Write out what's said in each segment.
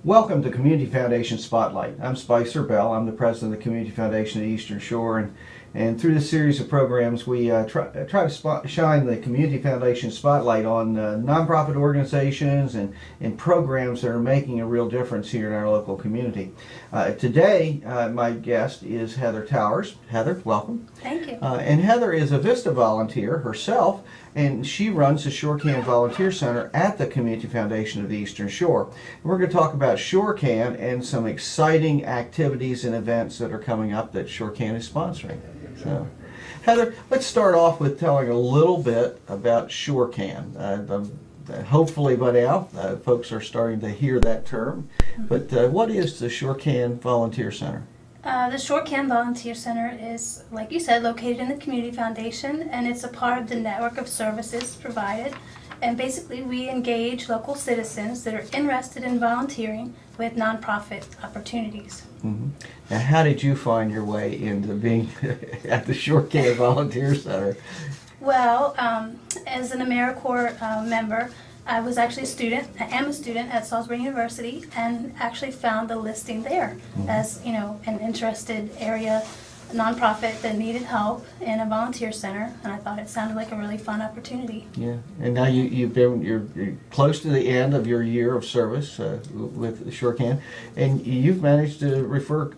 Welcome to Community Foundation Spotlight. I'm Spicer Bell. I'm the president of the Community Foundation of the Eastern Shore, and through this series of programs we try to shine the Community Foundation spotlight on nonprofit organizations and programs that are making a real difference here in our local community. Today my guest is Heather Towers. Heather, welcome. Thank you. And Heather is a VISTA volunteer herself, and she runs the ShoreCAN Volunteer Center at the Community Foundation of the Eastern Shore. We're going to talk about ShoreCAN and some exciting activities and events that are coming up that ShoreCAN is sponsoring. So, Heather, let's start off with telling a little bit about ShoreCAN. Hopefully by now folks are starting to hear that term, but what is the ShoreCAN Volunteer Center? The ShoreCAN Volunteer Center is, like you said, located in the Community Foundation, and it's a part of the network of services provided. And basically, we engage local citizens that are interested in volunteering with nonprofit opportunities. Mm-hmm. Now, how did you find your way into being at the ShoreCAN Volunteer Center? Well, as an AmeriCorps member, I was actually a student. I am a student at Salisbury University, and actually found the listing there as an interested area nonprofit that needed help in a volunteer center, and I thought it sounded like a really fun opportunity. Yeah, and now you're close to the end of your year of service with ShoreCAN, and you've managed to refer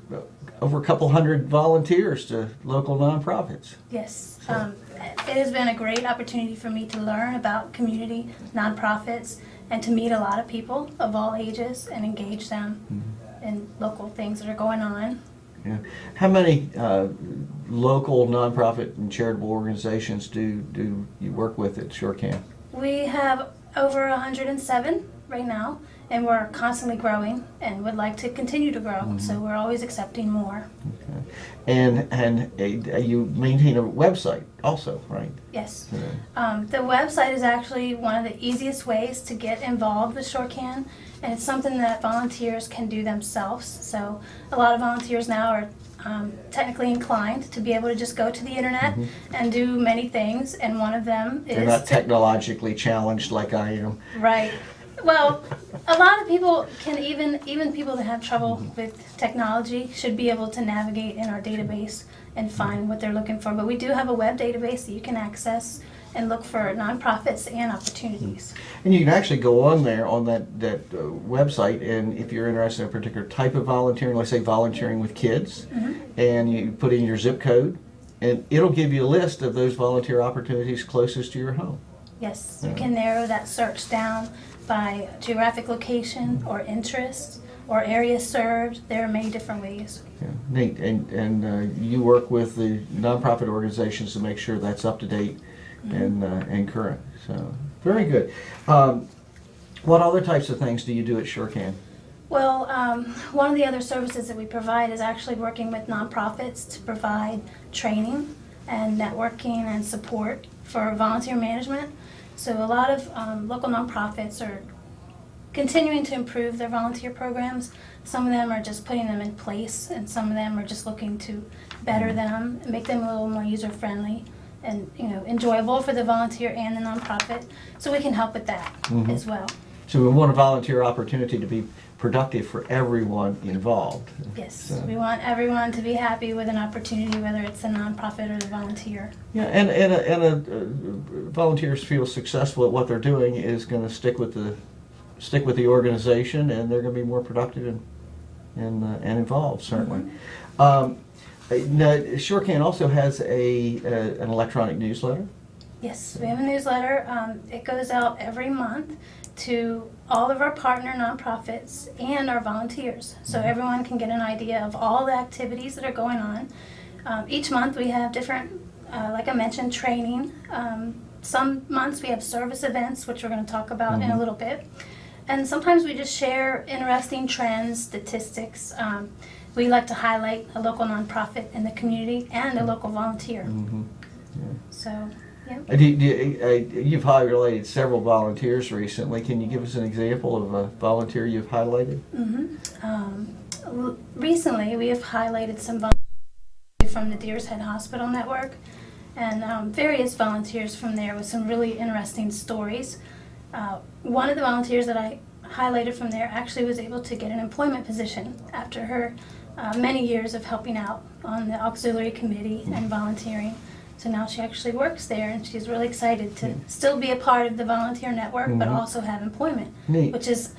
over a couple hundred volunteers to local nonprofits. Yes. It has been a great opportunity for me to learn about community nonprofits and to meet a lot of people of all ages and engage them in local things that are going on. Yeah. How many local nonprofit and charitable organizations do you work with at ShoreCAN? We have over 107 right now, and we're constantly growing and would like to continue to grow. So we're always accepting more. Okay. And you maintain a website also, right? Yes. Yeah. The website is actually one of the easiest ways to get involved with ShoreCAN, and it's something that volunteers can do themselves. So a lot of volunteers now are technically inclined to be able to just go to the internet and do many things, and one of them is... They're not technologically challenged like I am. Right. Well, a lot of people can, even people that have trouble with technology should be able to navigate in our database and find what they're looking for. But we do have a web database that you can access and look for nonprofits and opportunities. And you can actually go on there on that website, and if you're interested in a particular type of volunteering, let's say volunteering with kids, and you put in your zip code, and it'll give you a list of those volunteer opportunities closest to your home. Yes, you can narrow that search down by geographic location or interest or area served. There are many different ways. Yeah, neat. And you work with the nonprofit organizations to make sure that's up to date and current. So very good. What other types of things do you do at ShoreCAN? Well, one of the other services that we provide is actually working with nonprofits to provide training and networking and support for volunteer management. So a lot of local nonprofits are continuing to improve their volunteer programs. Some of them are just putting them in place, and some of them are just looking to better them and make them a little more user-friendly and enjoyable for the volunteer and the nonprofit. So we can help with that as well. So we want a volunteer opportunity to be productive for everyone involved. Yes, So, we want everyone to be happy with an opportunity, whether it's a nonprofit or the volunteer. yeah, and volunteers feel successful at what they're doing is going to stick with the organization, and they're going to be more productive and involved, certainly. Now, ShoreCAN also has an electronic newsletter. Yes, we have a newsletter. It goes out every month to all of our partner nonprofits and our volunteers, so everyone can get an idea of all the activities that are going on. Each month we have different, like I mentioned, training. Some months we have service events, which we're going to talk about in a little bit. And sometimes we just share interesting trends, statistics. We like to highlight a local nonprofit in the community and a local volunteer. Yeah. So, yeah. You've highlighted several volunteers recently. Can you give us an example of a volunteer you've highlighted? Recently, we have highlighted some volunteers from the Deer's Head Hospital Network, and various volunteers from there with some really interesting stories. One of the volunteers that I highlighted from there actually was able to get an employment position after her many years of helping out on the auxiliary committee and volunteering. So now she actually works there, and she's really excited to still be a part of the volunteer network, but also have employment, Neat. which is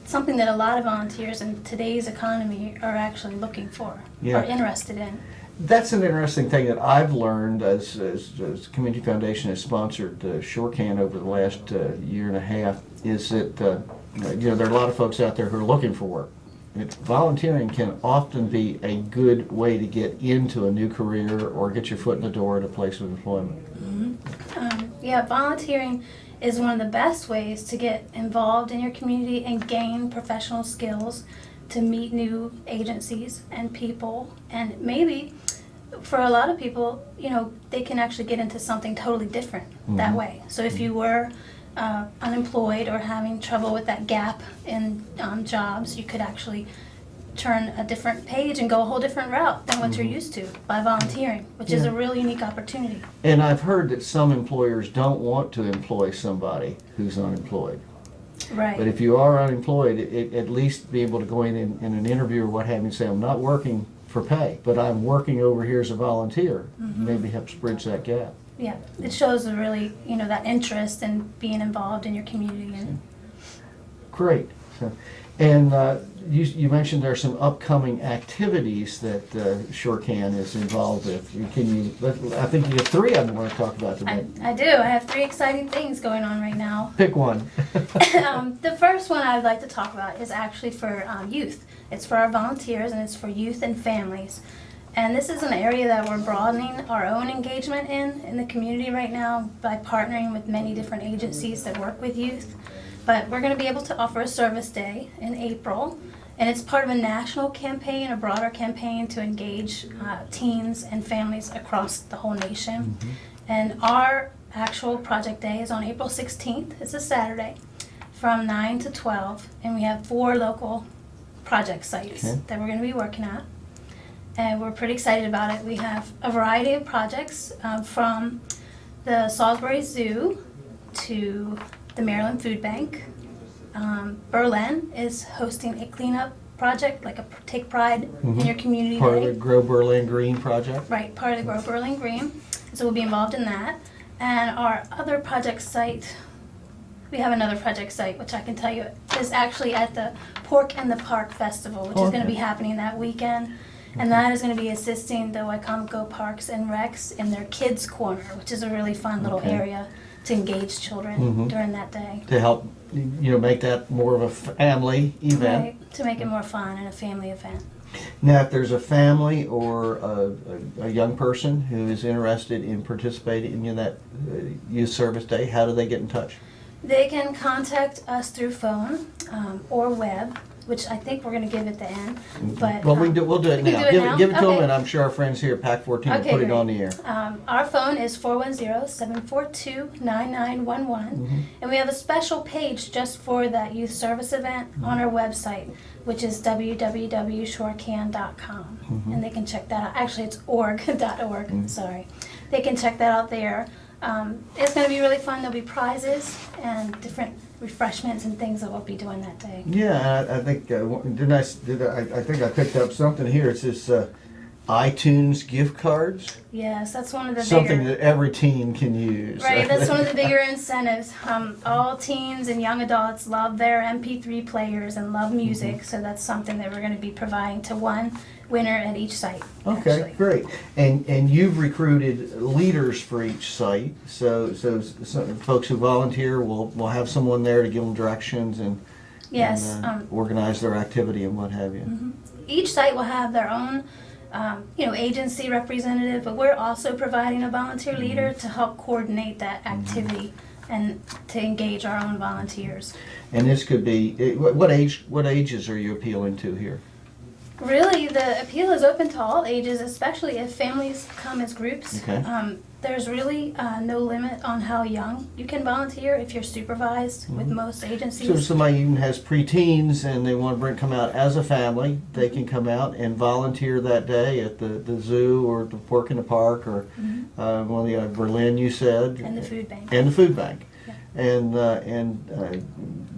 something that a lot of volunteers in today's economy are actually looking for, Yeah. or interested in. That's an interesting thing that I've learned as Community Foundation has sponsored ShoreCAN over the last year and a half, is that there are a lot of folks out there who are looking for work. Volunteering can often be a good way to get into a new career or get your foot in the door at a place of employment. Yeah, volunteering is one of the best ways to get involved in your community and gain professional skills, to meet new agencies and people, and maybe for a lot of people, they can actually get into something totally different that way. So if you were unemployed or having trouble with that gap in jobs, you could actually turn a different page and go a whole different route than what you're used to by volunteering, which is a really unique opportunity. And I've heard that some employers don't want to employ somebody who's unemployed. Right. But if you are unemployed, at least be able to go in an interview or what have you and say, I'm not working for pay, but I'm working over here as a volunteer. Maybe helps bridge that gap. Yeah, it shows a really, that interest in being involved in your community. And Great. And you mentioned there are some upcoming activities that ShoreCAN is involved with. I think you have 3 of them you want to talk about today. I do. I have 3 exciting things going on right now. Pick one. The first one I would like to talk about is actually for youth. It's for our volunteers, and it's for youth and families. And this is an area that we're broadening our own engagement in the community right now by partnering with many different agencies that work with youth. But we're going to be able to offer a service day in April, and it's part of a national campaign, a broader campaign to engage teens and families across the whole nation. And our actual project day is on April 16th. It's a Saturday from 9 to 12, and we have 4 local project sites that we're going to be working at. And we're pretty excited about it. We have a variety of projects from the Salisbury Zoo to the Maryland Food Bank. Berlin is hosting a cleanup project, like a Take Pride in Your Community Part Day. of the Grow Berlin Green project. Right, part of the Grow Berlin Green. So we'll be involved in that. And our other project site, we have another project site, which I can tell you is actually at the Pork in the Park Festival, which is going to be happening that weekend. And that is going to be assisting the Wycomico Parks and Recs in their Kids Corner, which is a really fun little area to engage children during that day. To help, make that more of a family event. Right, to make it more fun and a family event. Now, if there's a family or a young person who is interested in participating in that youth service day, how do they get in touch? They can contact us through phone or web, which I think we're going to give at the end. But Well, we'll do it we can now. do it now? Give it to them, Okay. and I'm sure our friends here at PAC 14 will Okay, put it great. on the air. Our phone is 410-742-9911, and we have a special page just for that youth service event on our website, which is www.shorecan.com, and they can check that out. Actually, it's org.org, sorry. They can check that out there. It's going to be really fun. There'll be prizes and different refreshments and things that we'll be doing that day. Yeah, I think I think I picked up something here. It says iTunes gift cards. Yes, that's one of the Something bigger... that every teen can use. Right, that's one of the bigger incentives. All teens and young adults love their MP3 players and love music, so that's something that we're going to be providing to one winner at each site. Okay, actually. great. And you've recruited leaders for each site, so some folks who volunteer will have someone there to give them directions and Yes. organize their activity and what have you. Each site will have their own agency representative, but we're also providing a volunteer leader to help coordinate that activity and to engage our own volunteers. And this could be what ages are you appealing to here? Really, the appeal is open to all ages, especially if families come as groups. Okay. There's really no limit on how young you can volunteer if you're supervised with most agencies. So if somebody even has preteens and they want to come out as a family, they can come out and volunteer that day at the zoo or the Pork in the Park or one of the Berlin you said. And the food bank. And the food bank. Yeah. and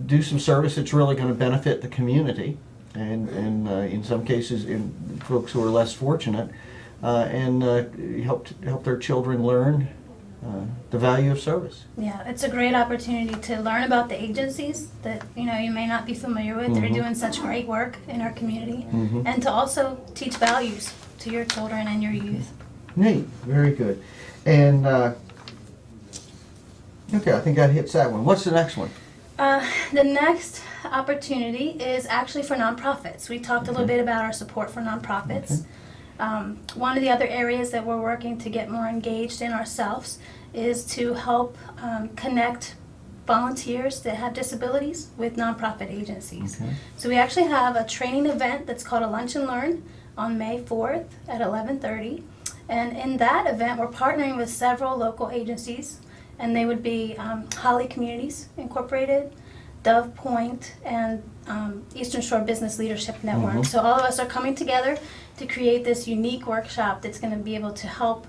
do some service that's really going to benefit the community, and in some cases, in folks who are less fortunate, and help their children learn the value of service. Yeah, it's a great opportunity to learn about the agencies that you may not be familiar with. They're doing such great work in our community, and to also teach values to your children and your youth. Neat, very good. And okay, I think that hits that one. What's the next one? The next opportunity is actually for nonprofits. We talked a little bit about our support for nonprofits. One of the other areas that we're working to get more engaged in ourselves is to help connect volunteers that have disabilities with nonprofit agencies. So we actually have a training event that's called a Lunch and Learn on May 4th at 11:30. And in that event, we're partnering with several local agencies, and they would be Holly Communities Incorporated, Dove Point, and Eastern Shore Business Leadership Network. So all of us are coming together to create this unique workshop that's going to be able to help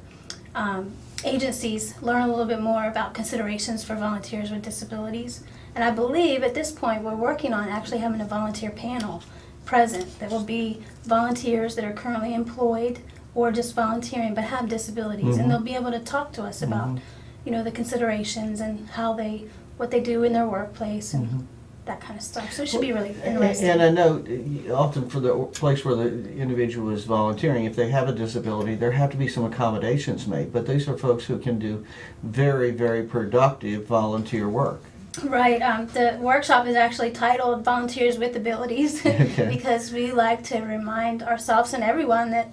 agencies learn a little bit more about considerations for volunteers with disabilities. And I believe at this point we're working on actually having a volunteer panel present that will be volunteers that are currently employed or just volunteering but have disabilities, and they'll be able to talk to us about the considerations and what they do in their workplace and that kind of stuff. So it should be really interesting. And I know often for the place where the individual is volunteering, if they have a disability, there have to be some accommodations made. But these are folks who can do very, very productive volunteer work. Right. The workshop is actually titled Volunteers with Abilities because we like to remind ourselves and everyone that,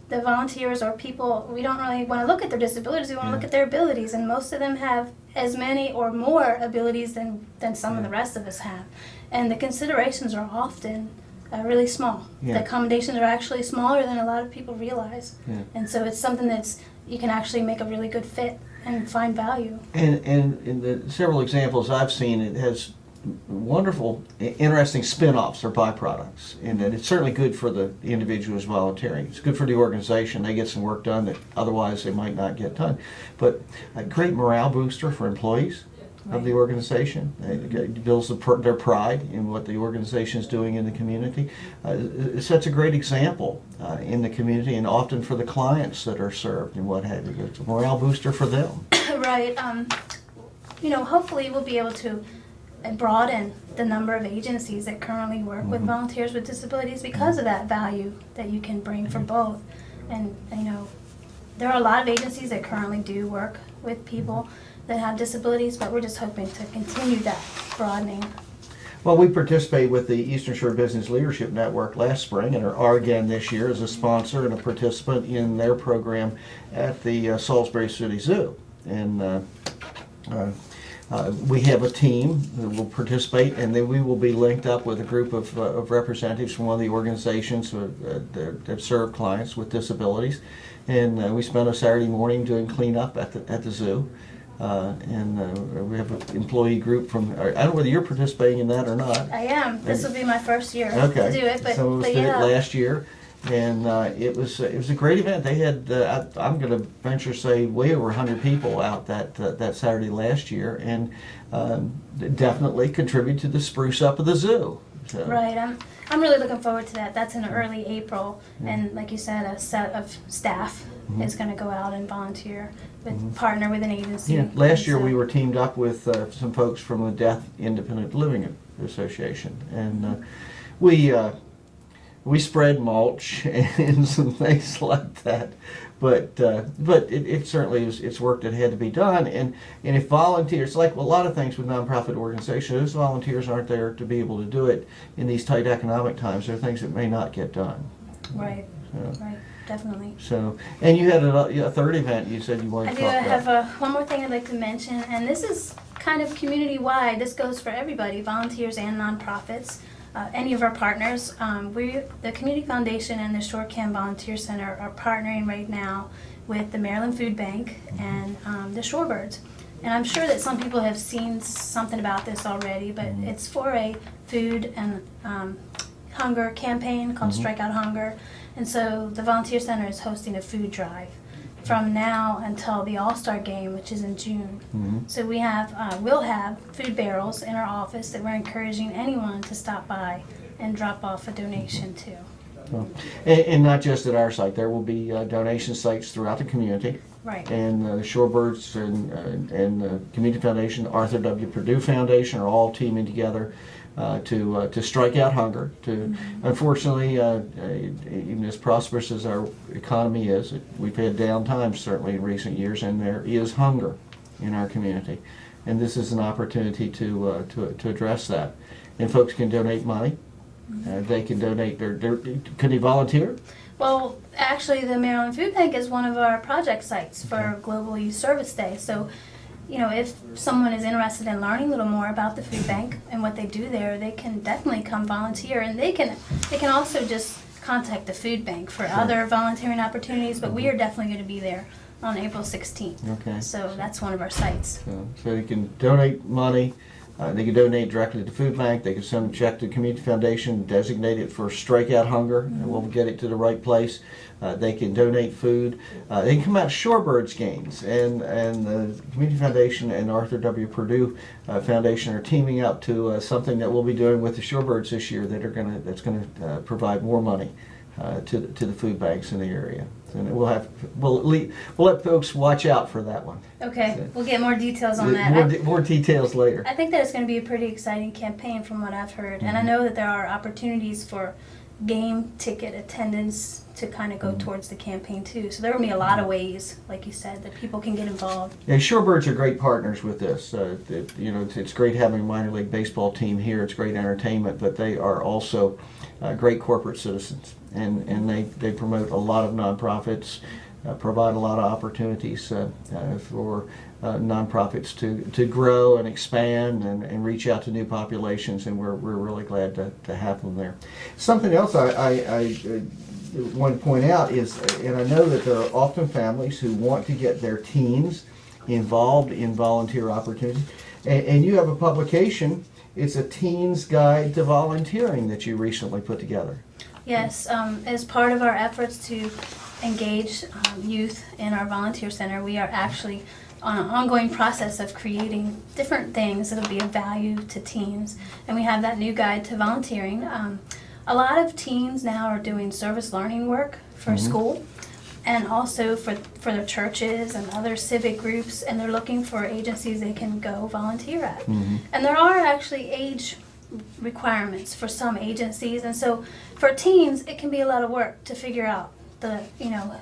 the volunteers or people, we don't really want to look at their disabilities, we want to look at their abilities, and most of them have as many or more abilities than some of the rest of us have. And the considerations are often really small. The accommodations are actually smaller than a lot of people realize. And so it's something that's, you can actually make a really good fit and find value. And in the several examples I've seen, it has wonderful, interesting spin-offs or byproducts, and it's certainly good for the individual who's volunteering. It's good for the organization. They get some work done that otherwise they might not get done. But a great morale booster for employees of the organization. It builds their pride in what the organization is doing in the community. It sets a great example in the community, and often for the clients that are served and what have you. It's a morale booster for them. Right. Hopefully we'll be able to broaden the number of agencies that currently work with volunteers with disabilities because of that value that you can bring for both. And there are a lot of agencies that currently do work with people that have disabilities, but we're just hoping to continue that broadening. Well, we participated with the Eastern Shore Business Leadership Network last spring and are again this year as a sponsor and a participant in their program at the Salisbury City Zoo. And we have a team that will participate, and then we will be linked up with a group of representatives from one of the organizations that serve clients with disabilities. And we spent a Saturday morning doing cleanup at the zoo. And we have an employee group from, I don't know whether you're participating in that or not. I am. This will be my first year to do it. But, some of us did it last year. And it was a great event. They had, I'm going to venture to say, way over 100 people out that Saturday last year, and definitely contribute to the spruce up of the zoo. So. Right. I'm really looking forward to that. That's in early April, and like you said, a set of staff is going to go out and volunteer partner with an agency. Yeah. Last year we were teamed up with some folks from the Deaf Independent Living Association, and we spread mulch and some things like that, but it certainly it's work that had to be done, and if volunteers, like a lot of things with nonprofit organizations, those volunteers aren't there to be able to do it in these tight economic times. There are things that may not get done. Right. Right. Definitely. So, and you had a third event you said you wanted to talk about. I have one more thing I'd like to mention, and this is kind of community-wide. This goes for everybody, volunteers and nonprofits. Any of our partners. The Community Foundation and the ShoreCAN Volunteer Center are partnering right now with the Maryland Food Bank and the Shorebirds. And I'm sure that some people have seen something about this already, but it's for a food and hunger campaign called Strike Out Hunger. And so the Volunteer Center is hosting a food drive from now until the All-Star game, which is in June. Mm-hmm. So we'll have food barrels in our office that we're encouraging anyone to stop by and drop off a donation to. Well, and not just at our site. There will be donation sites throughout the community. Right. And the Shorebirds and the Community Foundation, the Arthur W. Purdue Foundation are all teaming together to strike out hunger. Unfortunately, even as prosperous as our economy is, we've had down times certainly in recent years, and there is hunger in our community. And this is an opportunity to address that. And folks can donate money. They can donate can they volunteer? Well, actually, the Maryland Food Bank is one of our project sites for Global Youth Service Day. So, if someone is interested in learning a little more about the food bank and what they do there, they can definitely come volunteer. And they can also just contact the food bank for other volunteering opportunities. But we are definitely going to be there on April 16th. Okay. So that's one of our sites. So they can donate money. They can donate directly to the food bank. They can send a check to the Community Foundation, designate it for Strike Out Hunger, and we'll get it to the right place. They can donate food. They can come out to Shorebirds games, and the Community Foundation and Arthur W. Purdue Foundation are teaming up to something that we'll be doing with the Shorebirds this year that's going to provide more money to the food banks in the area. And we'll let folks watch out for that one. Okay, we'll get more details on that. More details later. I think that it's going to be a pretty exciting campaign from what I've heard. And I know that there are opportunities for game ticket attendance to kind of go towards the campaign too. So there will be a lot of ways, like you said, that people can get involved. Yeah, Shorebirds are great partners with this. It's great having a minor league baseball team here. It's great entertainment, but they are also great corporate citizens. And they promote a lot of nonprofits, provide a lot of opportunities for nonprofits to grow and expand and reach out to new populations, and we're really glad to have them there. Something else I want to point out is, and I know that there are often families who want to get their teens involved in volunteer opportunities, and you have a publication. It's a Teen's Guide to Volunteering that you recently put together. Yes, as part of our efforts to engage youth in our volunteer center, we are actually on an ongoing process of creating different things that will be of value to teens. And we have that new guide to volunteering. A lot of teens now are doing service learning work for school and also for their churches and other civic groups, and they're looking for agencies they can go volunteer at. And there are actually age requirements for some agencies, and so for teens it can be a lot of work to figure out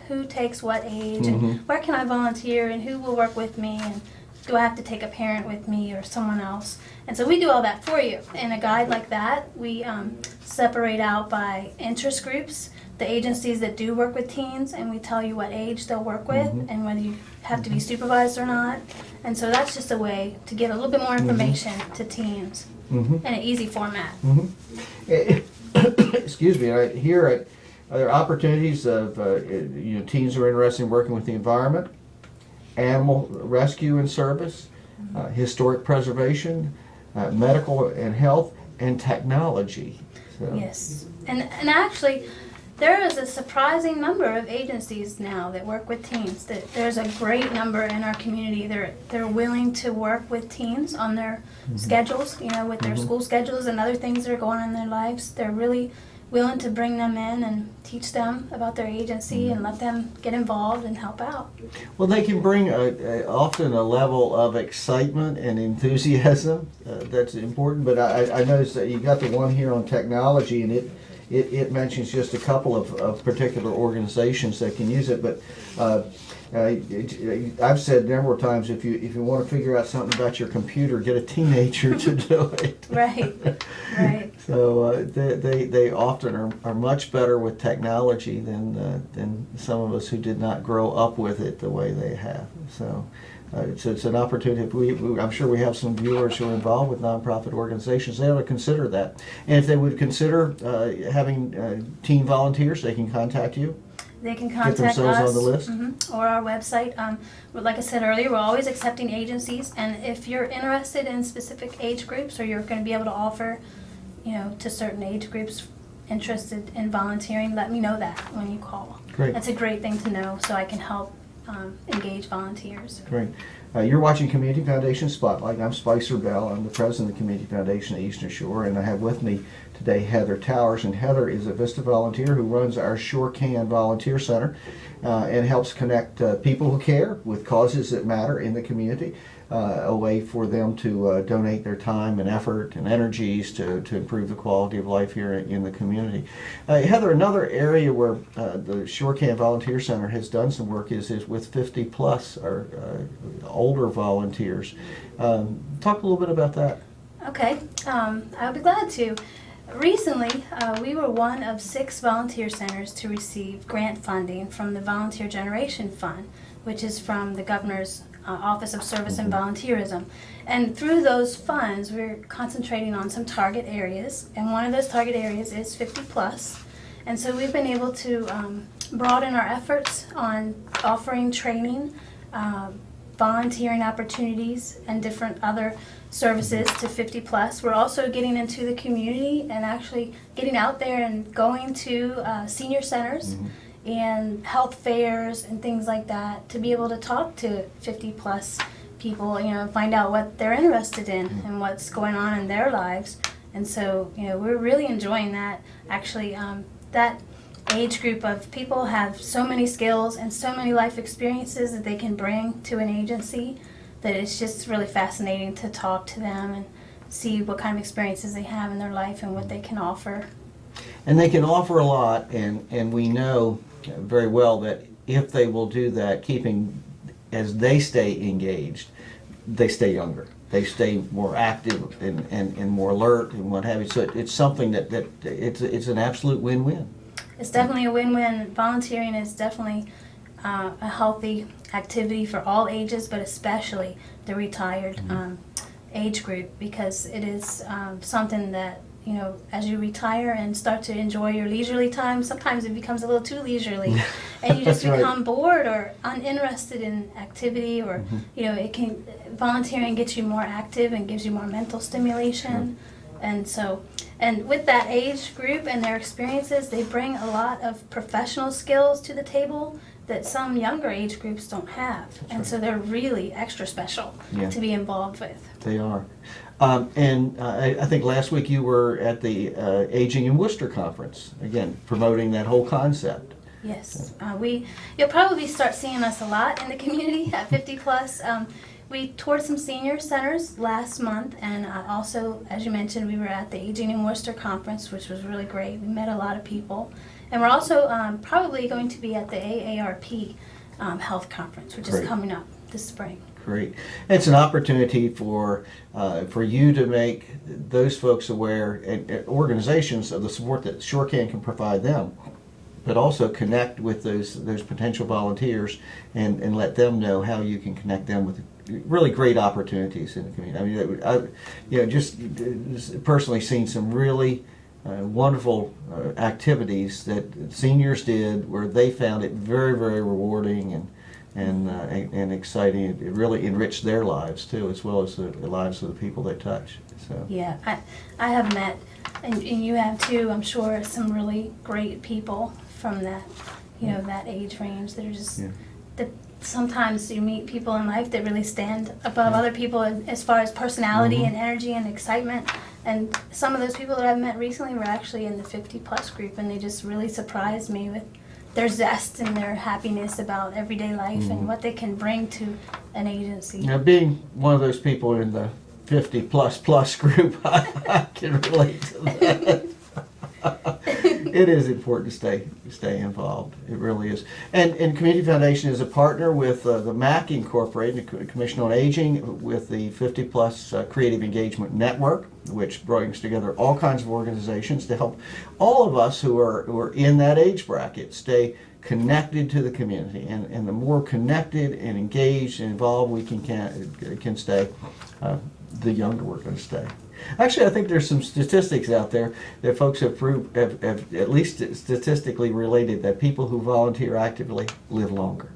who takes what age and where can I volunteer and who will work with me, and do I have to take a parent with me or someone else. And so we do all that for you. In a guide like that, we separate out by interest groups the agencies that do work with teens, and we tell you what age they'll work with and whether you have to be supervised or not. And so that's just a way to get a little bit more information to teens in an easy format. Excuse me. Are there opportunities of teens who are interested in working with the environment, animal rescue and service, historic preservation, medical and health, and technology? So. Yes, and actually, there is a surprising number of agencies now that work with teens. There's a great number in our community. They're willing to work with teens on their schedules, with their school schedules and other things that are going on in their lives. They're really willing to bring them in and teach them about their agency and let them get involved and help out. Well, they can bring often a level of excitement and enthusiasm that's important, but I noticed that you got the one here on technology, and it mentions just a couple of particular organizations that can use it, but I've said several times, if you want to figure out something about your computer, get a teenager to do it. Right. So they often are much better with technology than some of us who did not grow up with it the way they have. So it's an opportunity. I'm sure we have some viewers who are involved with nonprofit organizations. They ought to consider that. And if they would consider having teen volunteers, they can contact you. They can contact us on the list. Or our website. Like I said earlier, we're always accepting agencies, and if you're interested in specific age groups, or you're going to be able to offer, to certain age groups interested in volunteering, let me know that when you call. Great. That's a great thing to know, so I can help engage volunteers. Great. You're watching Community Foundation Spotlight. I'm Spicer Bell. I'm the president of the Community Foundation at Eastern Shore, and I have with me today Heather Towers. And Heather is a Vista volunteer who runs our ShoreCAN Volunteer Center and helps connect people who care with causes that matter in the community, a way for them to donate their time and effort and energies to improve the quality of life here in the community. Heather, another area where the ShoreCAN Volunteer Center has done some work is with 50 plus or older volunteers. Talk a little bit about that. Okay, I'll be glad to. Recently, we were one of 6 volunteer centers to receive grant funding from the Volunteer Generation Fund, which is from the Governor's Office of Service and Volunteerism. And through those funds, we're concentrating on some target areas, and one of those target areas is 50 plus. And so we've been able to broaden our efforts on offering training, volunteering opportunities, and different other services to 50 plus. We're also getting into the community and actually getting out there and going to senior centers and health fairs and things like that to be able to talk to 50 plus people, find out what they're interested in and what's going on in their lives. And so, we're really enjoying that. Actually, that age group of people have so many skills and so many life experiences that they can bring to an agency that it's just really fascinating to talk to them and see what kind of experiences they have in their life and what they can offer. And they can offer a lot, and we know very well that if they will do that, keeping as they stay engaged, they stay younger. They stay more active and more alert and what have you. So it's something that it's an absolute win-win. It's definitely a win-win. Volunteering is definitely a healthy activity for all ages, but especially the retired age group, because it is something that, as you retire and start to enjoy your leisurely time, sometimes it becomes a little too leisurely and you just become bored or uninterested in activity, or volunteering gets you more active and gives you more mental stimulation. And with that age group and their experiences, they bring a lot of professional skills to the table that some younger age groups don't have. So they're really extra special to be involved with. They are. I think last week you were at the Aging in Worcester conference, again, promoting that whole concept. Yes. You'll probably start seeing us a lot in the community at 50 plus. We toured some senior centers last month, and also, as you mentioned, we were at the Aging in Worcester conference, which was really great. We met a lot of people. And we're also probably going to be at the AARP health conference, which is coming up this spring. Great. It's an opportunity for you to make those folks aware, and organizations, of the support that ShoreCAN can provide them, but also connect with those potential volunteers and let them know how you can connect them with really great opportunities in the community. I mean, just personally seen some really wonderful activities that seniors did where they found it very, very rewarding and exciting. It really enriched their lives too, as well as the lives of the people they touch. So yeah, I have met, and you have too, I'm sure, some really great people from that, that age range that are just that. Sometimes you meet people in life that really stand above other people as far as personality and energy and excitement. And some of those people that I've met recently were actually in the 50 plus group, and they just really surprised me with their zest and their happiness about everyday life and what they can bring to an agency. Now, being one of those people in the 50 plus group, I can relate to that. It is important to stay involved. It really is. And Community Foundation is a partner with the MAC Incorporated, the Commission on Aging, with the 50 Plus Creative Engagement Network, which brings together all kinds of organizations to help all of us who are in that age bracket stay connected to the community. And the more connected and engaged and involved we can stay, the younger we're going to stay. Actually, I think there's some statistics out there that folks have at least statistically related that people who volunteer actively live longer.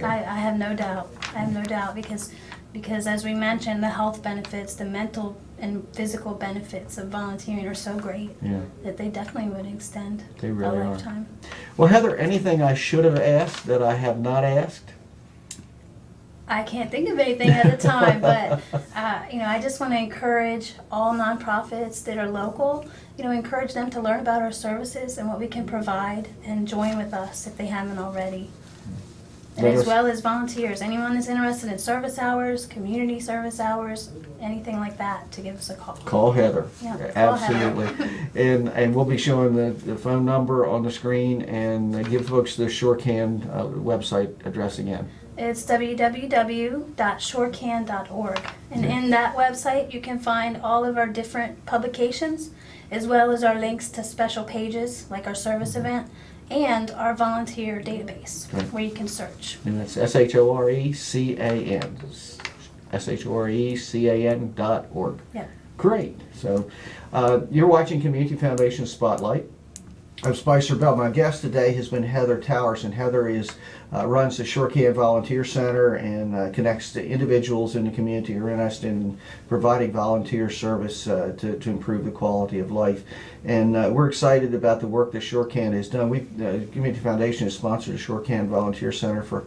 So. I have no doubt. I have no doubt because as we mentioned, the health benefits, the mental and physical benefits of volunteering are so great that they definitely would extend they really a lifetime. Well, Heather, anything I should have asked that I have not asked? I can't think of anything at the time, but I just want to encourage all nonprofits that are local, encourage them to learn about our services and what we can provide and join with us if they haven't already. And as well as volunteers, anyone that's interested in service hours, community service hours, anything like that, to give us a call. Call Heather. Yeah, Absolutely. Call Heather. And we'll be showing the phone number on the screen, and give folks the ShoreCAN website address again. It's www.shorecan.org. And in that website, you can find all of our different publications, as well as our links to special pages, like our service event, and our volunteer database, where you can search. And that's ShoreCAN. ShoreCAN.org. Yeah. Great. So you're watching Community Foundation Spotlight. I'm Spicer Bell. My guest today has been Heather Towers, and Heather runs the ShoreCAN Volunteer Center and connects to individuals in the community who are interested in providing volunteer service to improve the quality of life. And we're excited about the work that ShoreCAN has done. Community Foundation has sponsored the ShoreCAN Volunteer Center for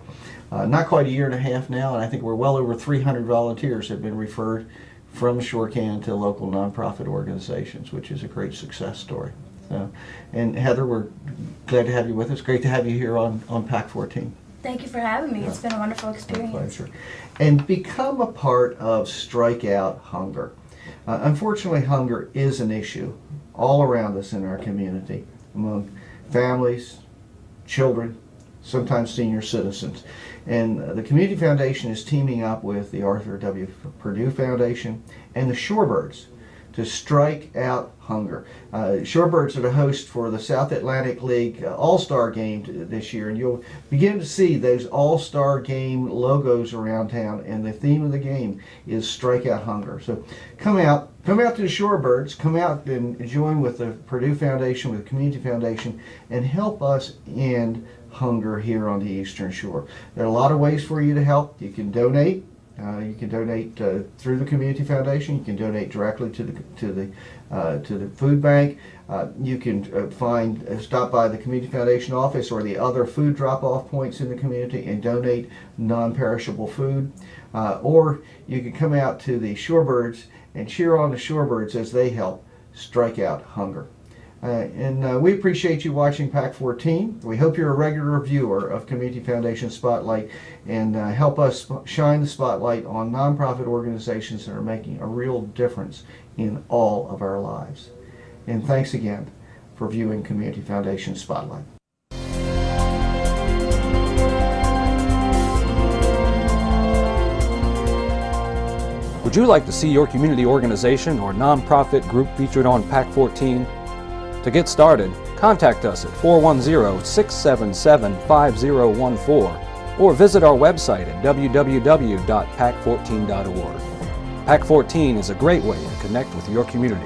not quite a year and a half now, and I think we're well over 300 volunteers have been referred from ShoreCAN to local nonprofit organizations, which is a great success story. And Heather, we're glad to have you with us. Great to have you here on PAC 14. Thank you for having me. It's been a wonderful experience. My pleasure. And become a part of Strike Out Hunger. Unfortunately, hunger is an issue all around us in our community, among families, children, sometimes senior citizens. And the Community Foundation is teaming up with the Arthur W. Purdue Foundation and the Shorebirds to strike out hunger. Shorebirds are the host for the South Atlantic League All-Star Game this year, and you'll begin to see those All-Star Game logos around town, and the theme of the game is Strike Out Hunger. So come out to the Shorebirds, come out and join with the Purdue Foundation, with the Community Foundation, and help us end hunger here on the Eastern Shore. There are a lot of ways for you to help. You can donate. You can donate through the Community Foundation. You can donate directly to the food bank. You can stop by the Community Foundation office or the other food drop-off points in the community and donate non-perishable food. Or you can come out to the Shorebirds and cheer on the Shorebirds as they help strike out hunger. We appreciate you watching PAC 14. We hope you're a regular viewer of Community Foundation Spotlight and help us shine the spotlight on nonprofit organizations that are making a real difference in all of our lives. And thanks again for viewing Community Foundation Spotlight. Would you like to see your community organization or nonprofit group featured on PAC 14? To get started, contact us at 410-677-5014 or visit our website at www.pac14.org. PAC 14 is a great way to connect with your community.